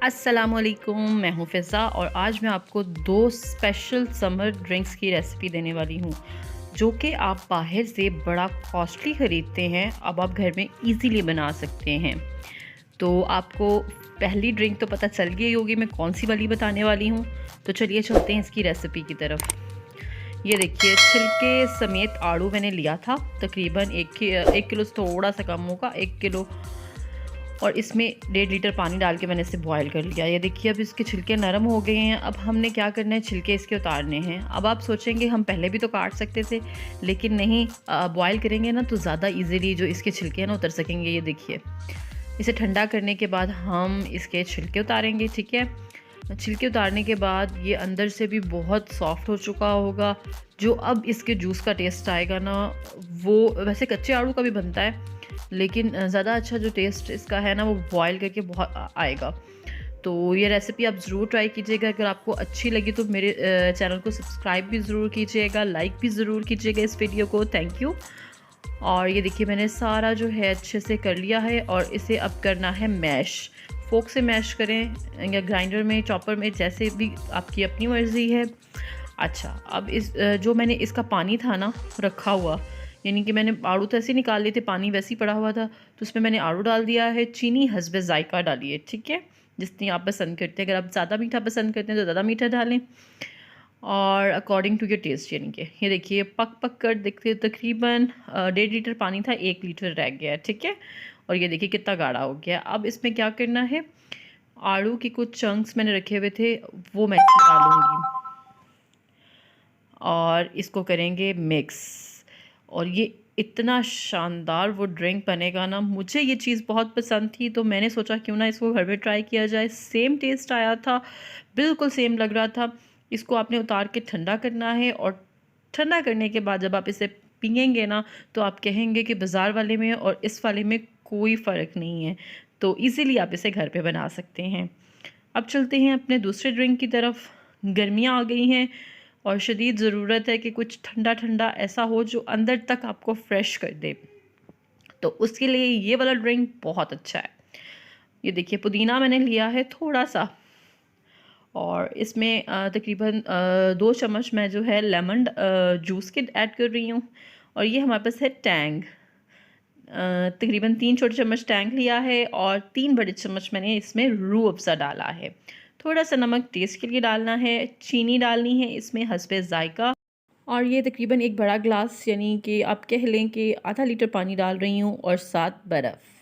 अस्सलामुअलैकुम, मैं हूँ फ़िज़ा और आज मैं आपको 2 स्पेशल समर ड्रिंक्स की रेसिपी देने वाली हूँ, जो कि आप बाहर से बड़ा कॉस्टली ख़रीदते हैं, अब आप घर में ईज़िली बना सकते हैं। तो आपको पहली ड्रिंक तो पता चल गई होगी मैं कौन-सी वाली बताने वाली हूँ, तो चलिए चलते हैं इसकी रेसिपी की तरफ। ये देखिए छिलके समेत आड़ू मैंने लिया था, तकरीबन 1 किलो से थोड़ा-सा कम होगा, 1 किलो और इसमें 1.5 लीटर पानी डाल के मैंने इसे बॉयल कर लिया। ये देखिए अब इसके छिलके नरम हो गए हैं। अब हमने क्या करना है, छिलके इसके उतारने हैं। अब आप सोचेंगे हम पहले भी तो काट सकते थे, लेकिन नहीं, बॉयल करेंगे ना तो ज़्यादा इजीली जो इसके छिलके हैं ना उतर सकेंगे। ये देखिए इसे ठंडा करने के बाद हम इसके छिलके उतारेंगे। ठीक है, छिलके उतारने के बाद ये अंदर से भी बहुत सॉफ्ट हो चुका होगा। जो अब इसके जूस का टेस्ट आएगा ना, वो वैसे कच्चे आड़ू का भी बनता है, लेकिन ज़्यादा अच्छा जो टेस्ट इसका है ना वो बॉयल करके बहुत आएगा। तो ये रेसिपी आप ज़रूर ट्राई कीजिएगा। अगर आपको अच्छी लगी तो मेरे चैनल को सब्सक्राइब भी ज़रूर कीजिएगा, लाइक भी ज़रूर कीजिएगा इस वीडियो को। Thank you. और ये देखिए मैंने सारा जो है अच्छे से कर लिया है और इसे अब करना है मैश। फोक से मैश करें या ग्राइंडर में, चॉपर में, जैसे भी आपकी अपनी मर्ज़ी है। अच्छा, अब इस जो मैंने इसका पानी था ना रखा हुआ, यानी कि मैंने आड़ू तो ऐसे ही निकाल लिए थे, पानी वैसे ही पड़ा हुआ था, तो उसमें मैंने आड़ू डाल दिया है। चीनी हस्बे ज़ायक़ा डालिए, ठीक है, जितनी आप पसंद करते हैं। अगर आप ज़्यादा मीठा पसंद करते हैं तो ज़्यादा मीठा डालें, और अकॉर्डिंग टू योर टेस्ट। यानी कि ये देखिए पक पक कर देखते तकरीबन 1.5 लीटर पानी था, 1 लीटर रह गया है। ठीक है, और ये देखिए कितना गाढ़ा हो गया। अब इसमें क्या करना है, आड़ू के कुछ चंक्स मैंने रखे हुए थे वो मैं इसमें डालूँगी और इसको करेंगे मिक्स। और ये इतना शानदार वो ड्रिंक बनेगा ना, मुझे ये चीज़ बहुत पसंद थी तो मैंने सोचा क्यों ना इसको घर में ट्राई किया जाए। सेम टेस्ट आया था, बिल्कुल सेम लग रहा था। इसको आपने उतार के ठंडा करना है और ठंडा करने के बाद जब आप इसे पिएंगे ना तो आप कहेंगे कि बाज़ार वाले में और इस वाले में कोई फ़र्क नहीं है। तो इजीली आप इसे घर पे बना सकते हैं। अब चलते हैं अपने दूसरे ड्रिंक की तरफ। गर्मियाँ आ गई हैं और शदीद ज़रूरत है कि कुछ ठंडा ठंडा ऐसा हो जो अंदर तक आपको फ्रेश कर दे, तो उसके लिए ये वाला ड्रिंक बहुत अच्छा है। ये देखिए पुदीना मैंने लिया है थोड़ा सा, और इसमें तकरीबन 2 चम्मच मैं जो है लेमन जूस के ऐड कर रही हूँ। और ये हमारे पास है टैंग, तकरीबन 3 छोटे चम्मच टैंग लिया है और 3 बड़े चम्मच मैंने इसमें रूह अफ़ज़ा डाला है। थोड़ा सा नमक टेस्ट के लिए डालना है, चीनी डालनी है इसमें हस्बे ज़ायक़ा। और ये तकरीबन 1 बड़ा ग्लास, यानी कि आप कह लें कि आधा लीटर पानी डाल रही हूँ और साथ बर्फ़।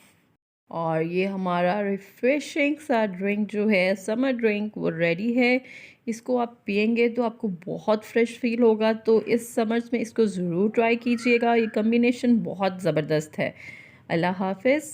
और ये हमारा रिफ़्रेशिंग सा ड्रिंक जो है, समर ड्रिंक, वो रेडी है। इसको आप पिएंगे तो आपको बहुत फ्रेश फ़ील होगा, तो इस समर्स में इसको ज़रूर ट्राई कीजिएगा। ये कॉम्बिनेशन बहुत ज़बरदस्त है। अल्लाह हाफ़िज़।